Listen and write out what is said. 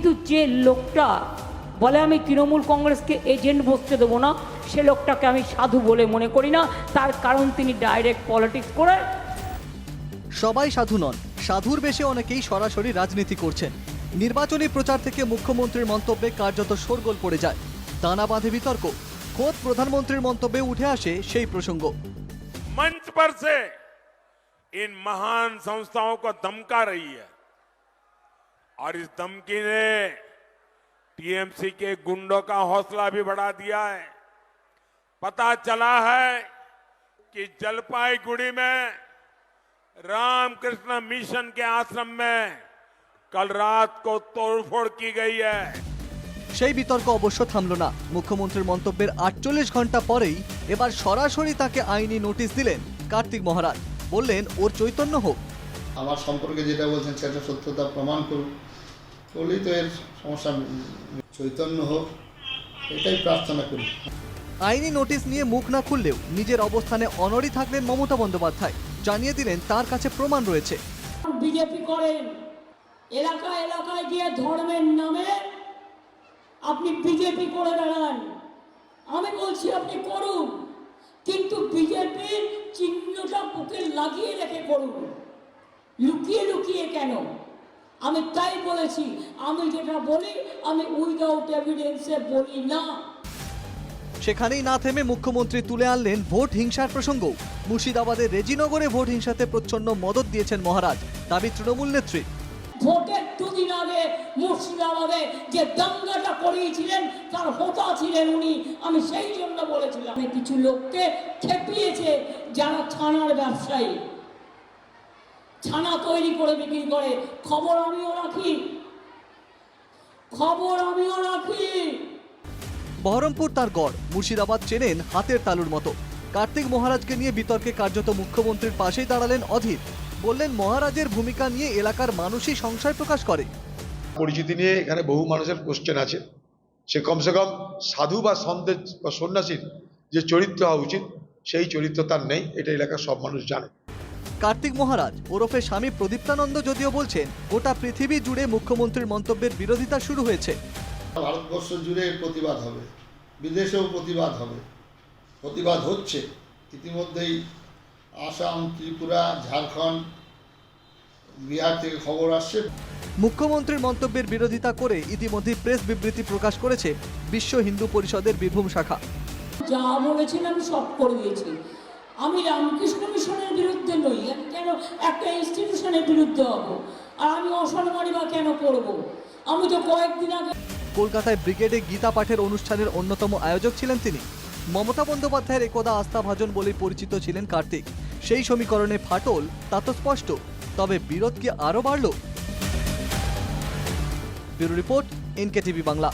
কিন্তু যে লোকটা বলে আমি তৃণমূল কংগ্রেসকে এজেন্ট বসতে দেবো না, সে লোকটাকে আমি সাধু বলে মনে করি না। তার কারণ তিনি ডাইরেক্ট পলিটিক্স করে। সবাই সাধু নন, সাধুর বেশে অনেকেই সরাসরি রাজনীতি করছেন। নির্বাচনী প্রচার থেকে মুখ্যমন্ত্রীর মন্তব্যে কার্যত শোরগোল পড়ে যায়, দানা বাঁধে বিতর্ক। খোদ প্রধানমন্ত্রীর মন্তব্যে উঠে আসে সেই প্রসঙ্গ। मंच पर से इन महान संस्थाओं को धमका रही है और इस धमकी ने टीएमसी के गुंडों का हौसला भी बढ़ा दिया है। पता चला है कि जलपाईगुड़ी में रामकृष्ण मिशन के आश्रम में कल रात को तोड़फोड़ की गई है। সেই বিতর্ক অবশ্য থামল না। মুখ্যমন্ত্রীর মন্তব্যের 48 ঘন্টা পরেই এবার সরাসরি তাকে আইনি নোটিশ দিলেন কার্তিক মহারাজ। বললেন ওর চৈতন্য হোক। আমার সম্পর্কে যেটা বলছেন সেটা সত্যতা প্রমাণ করুন, বলেই তো এর সমস্যা। চৈতন্য হোক এটাই প্রার্থনা করি। আইনি নোটিশ নিয়ে মুখ না খুললেও নিজের অবস্থানে অনড়ই থাকলেন মমতা বন্দ্যোপাধ্যায়। জানিয়ে দিলেন তার কাছে প্রমাণ রয়েছে। বিজেপি করেন, এলাকায় এলাকায় গিয়ে ধর্মের নামে আপনি বিজেপি করে বেড়ান। আমি বলছি আপনি করুন, কিন্তু বিজেপির চিহ্নটা বুকে লাগিয়ে রেখে করুন, লুকিয়ে লুকিয়ে কেন? আমি তাই বলেছি, আমি যেটা বলি আমি উইদাউট এভিডেন্সে বলি না। সেখানেই না থেমে মুখ্যমন্ত্রী তুলে আনলেন ভোট হিংসার প্রসঙ্গ। মুর্শিদাবাদের রেজিনগরে ভোট হিংসাতে প্রচ্ছন্ন মদত দিয়েছেন মহারাজ, দাবি তৃণমূল নেত্রী। ভোটের দুদিন আগে মুর্শিদাবাদে যে দাঙ্গাটা করিয়েছিলেন তার হোতা ছিলেন উনি। আমি সেই জন্য বলেছিলাম কিছু লোককে খেপিয়েছে যারা ছানার ব্যবসায়ী, ছানা তৈরি করে বিক্রি করে। খবর আমিও রাখি। বহরমপুর তার গড়, মুর্শিদাবাদ চেনেন হাতের তালুর মতো। কার্তিক মহারাজকে নিয়ে বিতর্কে কার্যত মুখ্যমন্ত্রীর পাশেই দাঁড়ালেন অধীর। বললেন মহারাজের ভূমিকা নিয়ে এলাকার মানুষই সংশয় প্রকাশ করে। পরিচিতি নিয়ে এখানে বহু মানুষের কোশ্চেন আছে, সে কমসে কম সাধু বা সন্তের বা সন্ন্যাসীর যে চরিত্র হওয়া উচিত সেই চরিত্র তার নেই, এটা এলাকার সব মানুষ জানে। কার্তিক মহারাজ ওরফে স্বামী প্রদীপ্তানন্দ যদিও বলছেন গোটা পৃথিবী জুড়ে মুখ্যমন্ত্রীর মন্তব্যের বিরোধিতা শুরু হয়েছে। ভারতবর্ষ জুড়ে প্রতিবাদ হবে, বিদেশেও প্রতিবাদ হবে, প্রতিবাদ হচ্ছে ইতিমধ্যেই। আসাম, ত্রিপুরা, ঝাড়খণ্ড, বিহার থেকে খবর আসছে। মুখ্যমন্ত্রীর মন্তব্যের বিরোধিতা করে ইতিমধ্যে প্রেস বিবৃতি প্রকাশ করেছে বিশ্ব হিন্দু পরিষদের বীরভূম শাখা। যা বলেছেন আমি সব করে দিয়েছি। আমি রামকৃষ্ণ মিশনের বিরুদ্ধে নই, আমি কেন একটা ইনস্টিটিউশনের বিরুদ্ধে হব? আর আমি অসম্মানী বা কেন করব? আমি তো কয়েকদিন আগে কলকাতায় ব্রিগেডে গীতা পাঠের অনুষ্ঠানের অন্যতম আয়োজক ছিলেন তিনি। মমতা বন্দ্যোপাধ্যায়ের একদা আস্থাভাজন বলেই পরিচিত ছিলেন কার্তিক। সেই সমীকরণে ফাটল তা তো স্পষ্ট, তবে বিরোধ কি আরও বাড়ল? Bureau report, NKTV Bangla.